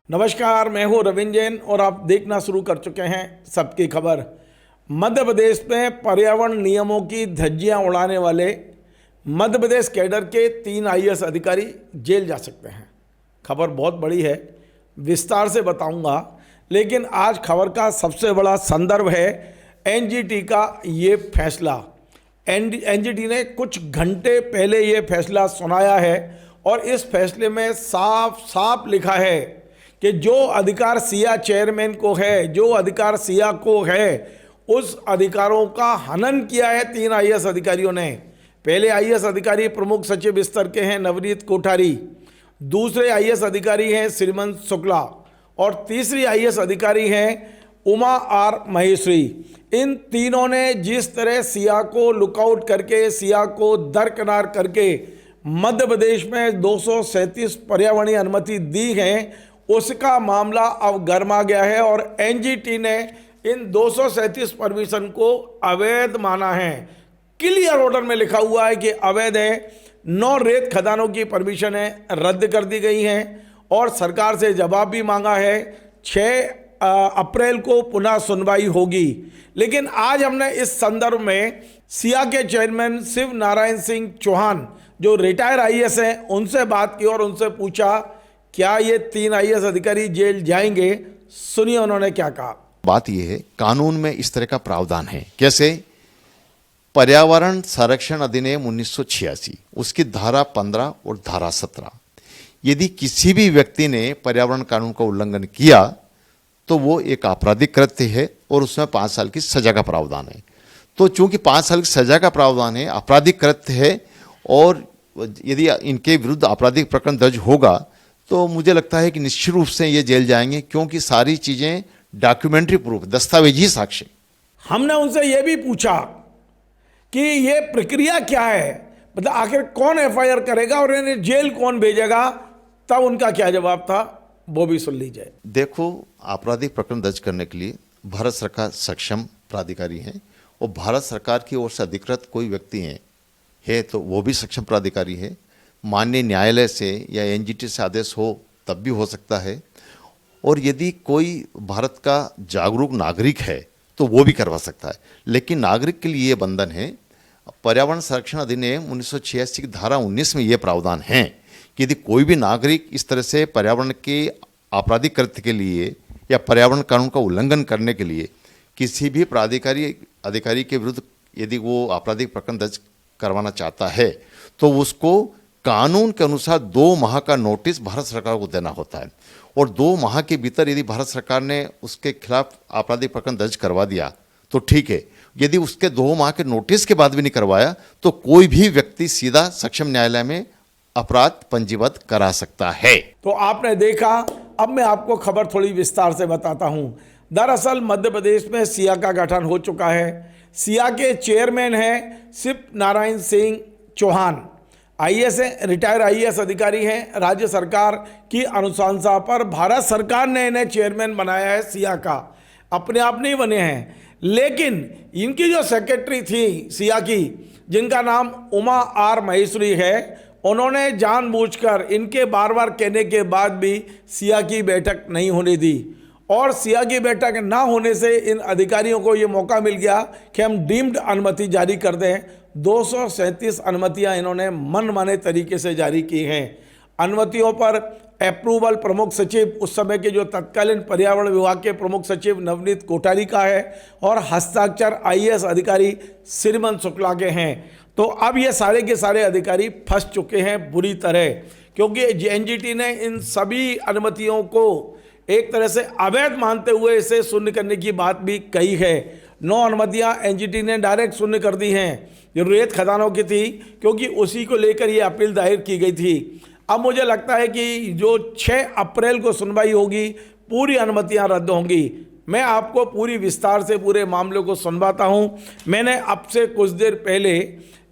नमस्कार, मैं हूं रविंद्र जैन और आप देखना शुरू कर चुके हैं सबकी खबर। मध्य प्रदेश में पर्यावरण नियमों की धज्जियां उड़ाने वाले मध्य प्रदेश कैडर के 3 आईएएस अधिकारी जेल जा सकते हैं। खबर बहुत बड़ी है, विस्तार से बताऊंगा, लेकिन आज खबर का सबसे बड़ा संदर्भ है एनजीटी का ये फैसला। एनजीटी ने कुछ घंटे पहले ये फैसला सुनाया है और इस फैसले में साफ साफ लिखा है कि जो अधिकार सिया चेयरमैन को है, जो अधिकार सिया को है, उस अधिकारों का हनन किया है 3 आईएएस अधिकारियों ने। पहले आईएएस अधिकारी प्रमुख सचिव स्तर के हैं नवनीत कोठारी, दूसरे आईएएस अधिकारी हैं श्रीमंत शुक्ला और तीसरी आईएएस अधिकारी हैं उमा आर महेश्वरी। इन तीनों ने जिस तरह सिया को लुकआउट करके, सिया को दरकिनार करके मध्य प्रदेश में 237 पर्यावरणीय अनुमति दी है, उसका मामला अब गर्मा गया है और एनजीटी ने इन 237 परमिशन को अवैध माना है। क्लियर ऑर्डर में लिखा हुआ है कि अवैध है। 9 रेत खदानों की परमिशन है रद्द कर दी गई हैं और सरकार से जवाब भी मांगा है। 6 अप्रैल को पुनः सुनवाई होगी। लेकिन आज हमने इस संदर्भ में सिया के चेयरमैन शिव नारायण सिंह चौहान, जो रिटायर आईएएस हैं, उनसे बात की और उनसे पूछा क्या ये 3 आईएएस अधिकारी जेल जाएंगे। सुनिए उन्होंने क्या कहा। बात यह है, कानून में इस तरह का प्रावधान है। कैसे? पर्यावरण संरक्षण अधिनियम 1986 उसकी धारा 15 और धारा 17, यदि किसी भी व्यक्ति ने पर्यावरण कानून का उल्लंघन किया तो वो एक आपराधिक कृत्य है और उसमें 5 साल की सजा का प्रावधान है। तो चूंकि 5 साल की सजा का प्रावधान है, आपराधिक कृत्य है और यदि इनके विरुद्ध आपराधिक प्रकरण दर्ज होगा तो मुझे लगता है कि निश्चित रूप से ये जेल जाएंगे, क्योंकि सारी चीजें डॉक्यूमेंट्री प्रूफ, दस्तावेजी साक्ष्य। हमने उनसे ये भी पूछा कि ये प्रक्रिया क्या है, मतलब आखिर कौन एफआईआर करेगा और इन्हें जेल कौन भेजेगा, तब उनका क्या जवाब था वो भी सुन लीजिए। देखो, आपराधिक प्रकरण दर्ज करने के लिए भारत सरकार सक्षम प्राधिकारी है और भारत सरकार की ओर से अधिकृत कोई व्यक्ति है तो वो भी सक्षम प्राधिकारी है। माननीय न्यायालय से या एनजीटी से आदेश हो तब भी हो सकता है, और यदि कोई भारत का जागरूक नागरिक है तो वो भी करवा सकता है। लेकिन नागरिक के लिए ये बंधन है, पर्यावरण संरक्षण अधिनियम 1986 की धारा 19 में ये प्रावधान है कि यदि कोई भी नागरिक इस तरह से पर्यावरण के आपराधिक कृत्य के लिए या पर्यावरण कानून का उल्लंघन करने के लिए किसी भी प्राधिकारी अधिकारी के विरुद्ध यदि वो आपराधिक प्रकरण दर्ज करवाना चाहता है तो उसको कानून के अनुसार 2 माह का नोटिस भारत सरकार को देना होता है, और 2 माह के भीतर यदि भारत सरकार ने उसके खिलाफ आपराधिक प्रकरण दर्ज करवा दिया तो ठीक है। यदि उसके 2 माह के नोटिस के बाद भी नहीं करवाया तो कोई भी व्यक्ति सीधा सक्षम न्यायालय में अपराध पंजीबद्ध करा सकता है। तो आपने देखा, अब मैं आपको खबर थोड़ी विस्तार से बताता हूं। दरअसल मध्य प्रदेश में सिया का गठन हो चुका है। सिया के चेयरमैन हैं शिव नारायण सिंह चौहान, आईएएस हैं, रिटायर आईएएस अधिकारी हैं। राज्य सरकार की अनुशंसा पर भारत सरकार ने इन्हें चेयरमैन बनाया है सिया का, अपने आप नहीं बने हैं। लेकिन इनकी जो सेक्रेटरी थी सिया की, जिनका नाम उमा आर महेश्वरी है, उन्होंने जानबूझकर इनके बार बार कहने के बाद भी सिया की बैठक नहीं होने दी, और सिया की बैठक ना होने से इन अधिकारियों को ये मौका मिल गया कि हम डीम्ड अनुमति जारी कर दें। 237 अनुमतियां इन्होंने मनमाने तरीके से जारी की हैं। अनुमतियों पर अप्रूवल प्रमुख सचिव, उस समय के जो तत्कालीन पर्यावरण विभाग के प्रमुख सचिव नवनीत कोठारी का है, और हस्ताक्षर आईएएस अधिकारी श्रीमंत शुक्ला के हैं। तो अब ये सारे के सारे अधिकारी फंस चुके हैं बुरी तरह, क्योंकि एनजीटी ने इन सभी अनुमतियों को एक तरह से अवैध मानते हुए इसे शून्य करने की बात भी कही है। 9 अनुमतियां एनजीटी ने डायरेक्ट शून्य कर दी हैं जो रेत खदानों की थी, क्योंकि उसी को लेकर ये अपील दायर की गई थी। अब मुझे लगता है कि जो 6 अप्रैल को सुनवाई होगी, पूरी अनुमतियां रद्द होंगी। मैं आपको पूरी विस्तार से पूरे मामले को सुनवाता हूं। मैंने अब से कुछ देर पहले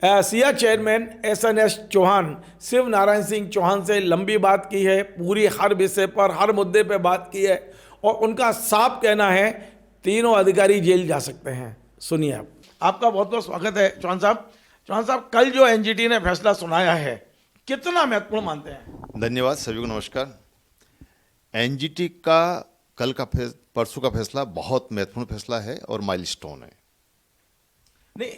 सिया चेयरमैन एसएनएस चौहान, शिव नारायण सिंह चौहान से लंबी बात की है, पूरी हर विषय पर, हर मुद्दे पर बात की है, और उनका साफ कहना है तीनों अधिकारी जेल जा सकते हैं। सुनिए आप। आपका बहुत बहुत स्वागत है चौहान साहब। चौहान साहब, कल जो एनजीटी ने फैसला सुनाया है, कितना महत्वपूर्ण मानते हैं? धन्यवाद, सभी को नमस्कार। एनजीटी का कल का परसों का फैसला बहुत महत्वपूर्ण फैसला है और माइलस्टोन है। नहीं,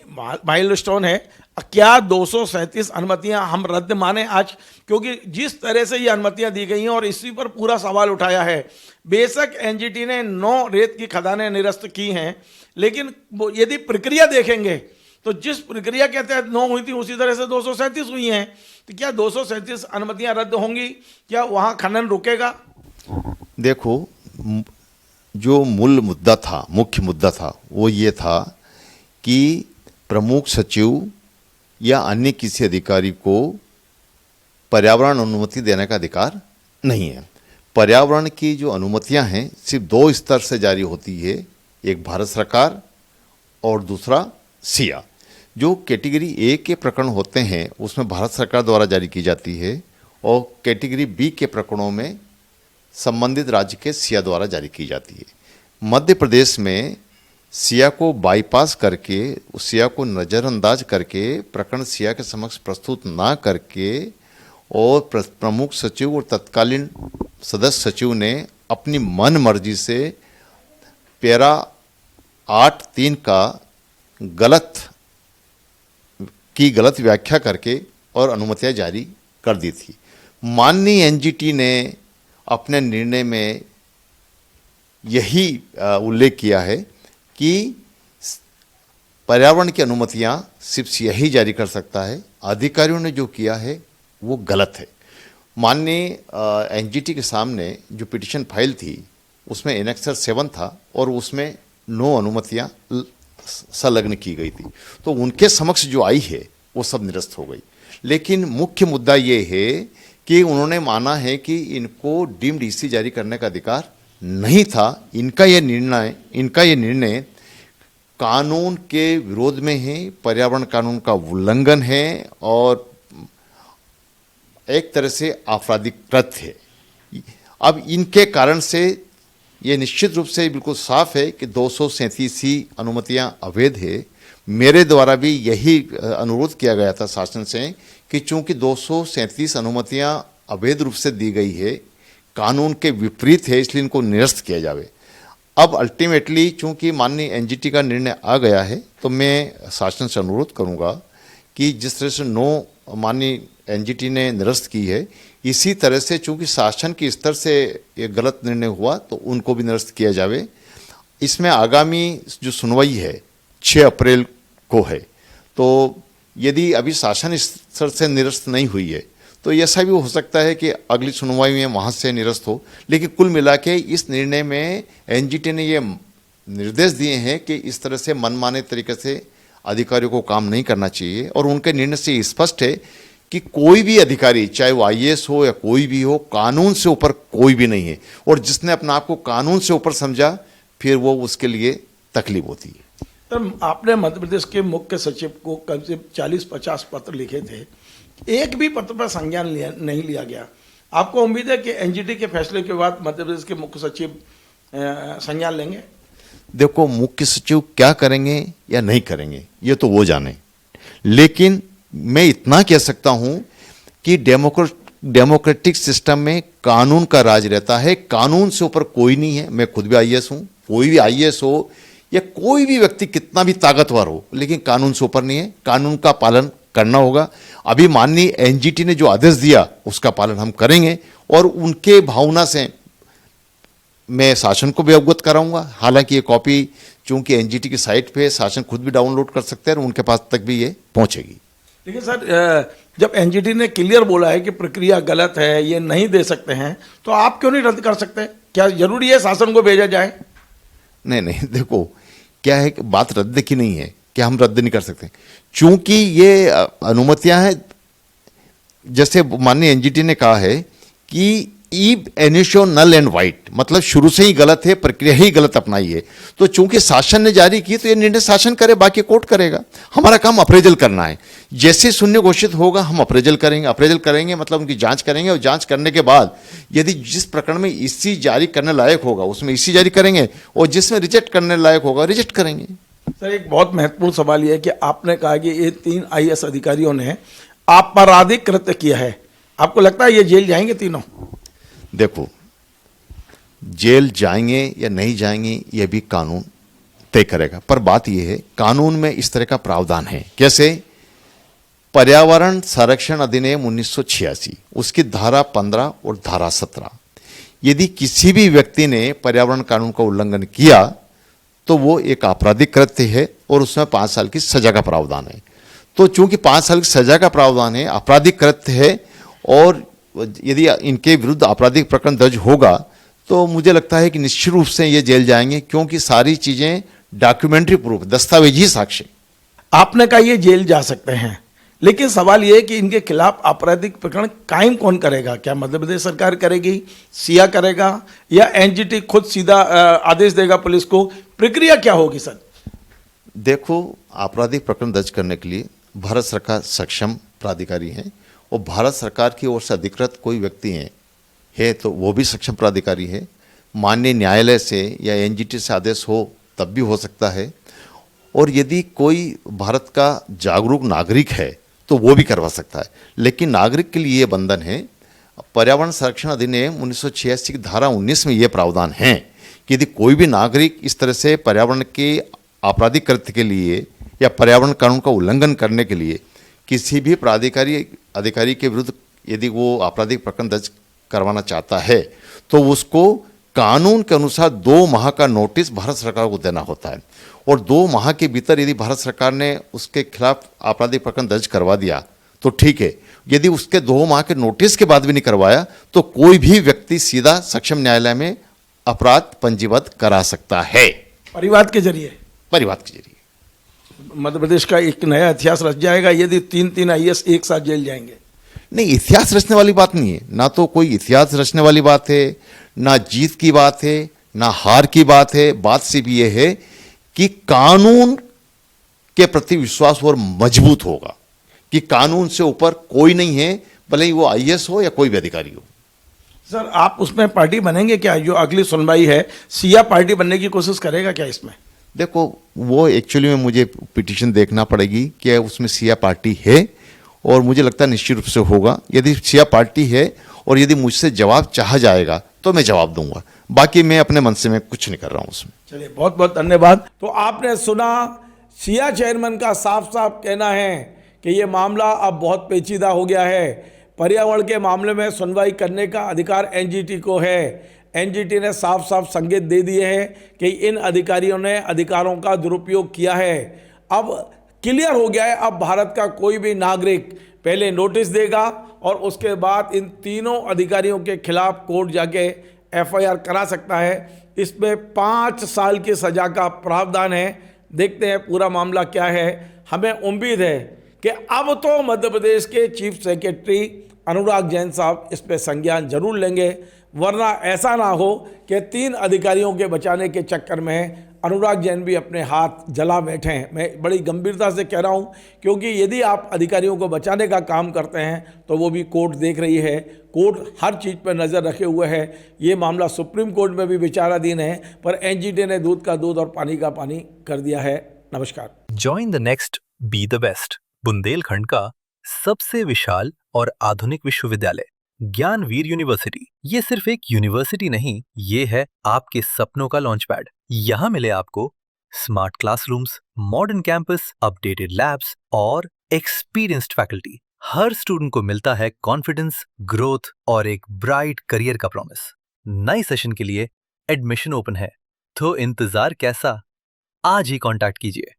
माइलस्टोन है क्या? 237 अनुमतियां हम रद्द माने आज? क्योंकि जिस तरह से ये अनुमतियां दी गई हैं और इसी पर पूरा सवाल उठाया है। बेशक एनजीटी ने 9 रेत की खदानें निरस्त की हैं, लेकिन यदि प्रक्रिया देखेंगे तो जिस प्रक्रिया के तहत 9 हुई थी उसी तरह से 237 हुई हैं। तो क्या 237 अनुमतियां रद्द होंगी? क्या वहां खनन रुकेगा? देखो, जो मूल मुद्दा था, मुख्य मुद्दा था, वो ये था कि प्रमुख सचिव या अन्य किसी अधिकारी को पर्यावरण अनुमति देने का अधिकार नहीं है। पर्यावरण की जो अनुमतियां हैं सिर्फ 2 स्तर से जारी होती है, एक भारत सरकार और दूसरा सिया। जो कैटेगरी ए के प्रकरण होते हैं उसमें भारत सरकार द्वारा जारी की जाती है और कैटेगरी बी के प्रकरणों में संबंधित राज्य के सिया द्वारा जारी की जाती है। मध्य प्रदेश में सिया को बाईपास करके, उस सिया को नज़रअंदाज करके, प्रकरण सिया के समक्ष प्रस्तुत ना करके और प्रमुख सचिव और तत्कालीन सदस्य सचिव ने अपनी मन मर्जी से पैरा 8(3) का गलत व्याख्या करके और अनुमतियां जारी कर दी थी। माननीय एनजीटी ने अपने निर्णय में यही उल्लेख किया है कि पर्यावरण की अनुमतियां सिर्फ सिया ही जारी कर सकता है। अधिकारियों ने जो किया है वो गलत है। माननीय एनजीटी के सामने जो पिटीशन फाइल थी उसमें एनेक्सर 7 था और उसमें 9 अनुमतियां संलग्न की गई थी, तो उनके समक्ष जो आई है वो सब निरस्त हो गई। लेकिन मुख्य मुद्दा ये है कि उन्होंने माना है कि इनको डीम्ड ईसी जारी करने का अधिकार नहीं था। इनका ये निर्णय कानून के विरोध में है, पर्यावरण कानून का उल्लंघन है और एक तरह से आपराधिक कृत्य है। अब इनके कारण से ये निश्चित रूप से बिल्कुल साफ है कि 237 अनुमतियां अवैध है। मेरे द्वारा भी यही अनुरोध किया गया था शासन से कि चूंकि 237 अनुमतियां अवैध रूप से दी गई है, कानून के विपरीत है, इसलिए इनको निरस्त किया जावे। अब अल्टीमेटली चूंकि माननीय एनजीटी का निर्णय आ गया है तो मैं शासन से अनुरोध करूंगा कि जिस तरह से 9 माननीय एनजीटी ने निरस्त की है, इसी तरह से चूंकि शासन के स्तर से ये गलत निर्णय हुआ तो उनको भी निरस्त किया जावे। इसमें आगामी जो सुनवाई है 6 अप्रैल को है, तो यदि अभी शासन स्तर से निरस्त नहीं हुई है तो ऐसा भी हो सकता है कि अगली सुनवाई में वहाँ से निरस्त हो। लेकिन कुल मिला के इस निर्णय में एनजीटी ने ये निर्देश दिए हैं कि इस तरह से मनमाने तरीके से अधिकारियों को काम नहीं करना चाहिए और उनके निर्णय से स्पष्ट है कि कोई भी अधिकारी, चाहे वो आईएएस हो या कोई भी हो, कानून से ऊपर कोई भी नहीं है और जिसने अपने आप को कानून से ऊपर समझा फिर वो उसके लिए तकलीफ होती है। तो आपने मध्य प्रदेश के मुख्य सचिव को कम से 40-50 पत्र लिखे थे, एक भी पत्र पर संज्ञान नहीं लिया गया। आपको उम्मीद है कि एनजीटी के फैसले के बाद मध्य प्रदेश के मुख्य सचिव संज्ञान लेंगे? देखो, मुख्य सचिव क्या करेंगे या नहीं करेंगे ये तो वो जाने, लेकिन मैं इतना कह सकता हूं कि डेमोक्रेटिक सिस्टम में कानून का राज रहता है, कानून से ऊपर कोई नहीं है। मैं खुद भी आईएएस हूं, कोई भी आईएएस हो या कोई भी व्यक्ति कितना भी ताकतवर हो, लेकिन कानून से ऊपर नहीं है। कानून का पालन करना होगा। अभी माननीय एनजीटी ने जो आदेश दिया उसका पालन हम करेंगे और उनके भावना से मैं शासन को भी अवगत कराऊंगा। हालांकि ये कॉपी चूंकि एनजीटी की साइट पे शासन खुद भी डाउनलोड कर सकते हैं और उनके पास तक भी ये पहुंचेगी। देखिए सर, जब एनजीटी ने क्लियर बोला है कि प्रक्रिया गलत है, ये नहीं दे सकते हैं, तो आप क्यों नहीं रद्द कर सकते? क्या जरूरी है शासन को भेजा जाए? नहीं, देखो क्या है कि बात रद्द की नहीं है कि हम रद्द नहीं कर सकते। चूंकि ये अनुमतियां हैं, जैसे माननीय एनजीटी ने कहा है कि ईब एनिशो नल एंड वाइट, मतलब शुरू से ही गलत है, प्रक्रिया ही गलत अपनाई है। तो चूंकि शासन ने जारी की तो ये निर्णय शासन करे, बाकी कोर्ट करेगा। हमारा काम अप्रेजल करना है। जैसे शून्य घोषित होगा हम अप्रेजल करेंगे मतलब उनकी जांच करेंगे और जांच करने के बाद यदि जिस प्रकरण में ईसी जारी करने लायक होगा उसमें ईसी जारी करेंगे और जिसमें रिजेक्ट करने लायक होगा रिजेक्ट करेंगे। सर, एक बहुत महत्वपूर्ण सवाल यह है कि आपने कहा कि ये 3 आईएएस अधिकारियों ने आपराधिक कृत्य किया है। आपको लगता है ये जेल जाएंगे तीनों? देखो, जेल जाएंगे या नहीं जाएंगे यह भी कानून तय करेगा। पर बात यह है, कानून में इस तरह का प्रावधान है। कैसे? पर्यावरण संरक्षण अधिनियम 1986 उसकी धारा 15 और धारा 17, यदि किसी भी व्यक्ति ने पर्यावरण कानून का उल्लंघन किया तो वो एक आपराधिक कृत्य है और उसमें 5 साल की सजा का प्रावधान है। तो चूंकि 5 साल की सजा का प्रावधान है, आपराधिक कृत्य है, और यदि इनके विरुद्ध आपराधिक प्रकरण दर्ज होगा तो मुझे लगता है कि निश्चित रूप से ये जेल जाएंगे, क्योंकि सारी चीजें डॉक्यूमेंट्री प्रूफ, दस्तावेजी साक्ष्य। आपने कहा ये जेल जा सकते हैं, लेकिन सवाल ये है कि इनके खिलाफ आपराधिक प्रकरण कायम कौन करेगा? क्या मध्य प्रदेश सरकार करेगी, सिया करेगा, या एनजीटी खुद सीधा आदेश देगा पुलिस को? प्रक्रिया क्या होगी सर? देखो, आपराधिक प्रकरण दर्ज करने के लिए भारत सरकार सक्षम प्राधिकारी है, और भारत सरकार की ओर से अधिकृत कोई व्यक्ति है तो वो भी सक्षम प्राधिकारी है। माननीय न्यायालय से या एनजीटी से आदेश हो तब भी हो सकता है, और यदि कोई भारत का जागरूक नागरिक है तो वो भी करवा सकता है। लेकिन नागरिक के लिए ये बंधन है, पर्यावरण संरक्षण अधिनियम 1986 की धारा 19 में ये प्रावधान है कि यदि कोई भी नागरिक इस तरह से पर्यावरण के आपराधिक कृत्य के लिए या पर्यावरण कानून का उल्लंघन करने के लिए किसी भी प्राधिकारी अधिकारी के विरुद्ध यदि वो आपराधिक प्रकरण दर्ज करवाना चाहता है तो उसको कानून के अनुसार 2 माह का नोटिस भारत सरकार को देना होता है, और 2 माह के भीतर यदि भारत सरकार ने उसके खिलाफ आपराधिक प्रकरण दर्ज करवा दिया तो ठीक है। यदि उसके 2 माह के नोटिस के बाद भी नहीं करवाया तो कोई भी व्यक्ति सीधा सक्षम न्यायालय में अपराध पंजीबद्ध करा सकता है, परिवाद के जरिए। परिवाद के जरिए। मध्य प्रदेश का एक नया इतिहास रच जाएगा यदि 3 आईएएस एक साथ जेल जाएंगे। नहीं, इतिहास रचने वाली बात नहीं है, ना तो कोई इतिहास रचने वाली बात है, ना जीत की बात है, ना हार की बात है। बात सिर्फ ये है कि कानून के प्रति विश्वास और मजबूत होगा कि कानून से ऊपर कोई नहीं है, भले ही वो आईएएस हो या कोई भी अधिकारी हो। सर, आप उसमें पार्टी बनेंगे क्या? जो अगली सुनवाई है, सिया पार्टी बनने की कोशिश करेगा क्या इसमें? देखो, वो एक्चुअली में मुझे पिटीशन देखना पड़ेगी कि उसमें सिया पार्टी है, और मुझे लगता है निश्चित रूप से होगा। यदि सिया पार्टी है और यदि मुझसे जवाब चाहा जाएगा तो मैं जवाब दूंगा, बाकी मैं अपने मन से मैं कुछ नहीं कर रहा हूं उसमें। चलिए, बहुत बहुत धन्यवाद। तो आपने सुना, सिया चेयरमैन का साफ साफ कहना है कि ये मामला अब बहुत पेचीदा हो गया है। पर्यावरण के मामले में सुनवाई करने का अधिकार एनजीटी को है। एनजीटी ने साफ साफ संकेत दे दिए हैं कि इन अधिकारियों ने अधिकारों का दुरुपयोग किया है। अब क्लियर हो गया है, अब भारत का कोई भी नागरिक पहले नोटिस देगा और उसके बाद इन तीनों अधिकारियों के खिलाफ कोर्ट जाके एफआईआर करा सकता है। इसमें 5 साल की सजा का प्रावधान है। देखते हैं पूरा मामला क्या है। हमें उम्मीद है कि अब तो मध्य प्रदेश के चीफ सेक्रेटरी अनुराग जैन साहब इस पर संज्ञान जरूर लेंगे, वरना ऐसा ना हो कि 3 अधिकारियों के बचाने के चक्कर में अनुराग जैन भी अपने हाथ जला बैठे हैं। मैं बड़ी गंभीरता से कह रहा हूं, क्योंकि यदि आप अधिकारियों को बचाने का काम करते हैं तो वो भी कोर्ट देख रही है। कोर्ट हर चीज़ पर नज़र रखे हुए है। ये मामला सुप्रीम कोर्ट में भी विचाराधीन है, पर एनजीटी ने दूध का दूध और पानी का पानी कर दिया है। नमस्कार। Join the next be the best, Bundelkhand का सबसे विशाल और आधुनिक विश्वविद्यालय ज्ञानवीर यूनिवर्सिटी। ये सिर्फ एक यूनिवर्सिटी नहीं, ये है आपके सपनों का लॉन्च पैड। यहाँ मिले आपको smart classrooms, modern campus, updated labs और एक्सपीरियंस्ड फैकल्टी। हर स्टूडेंट को मिलता है कॉन्फिडेंस, ग्रोथ और एक ब्राइट करियर का प्रॉमिस। नए सेशन के लिए एडमिशन ओपन है, तो इंतजार कैसा? आज ही कांटेक्ट कीजिए।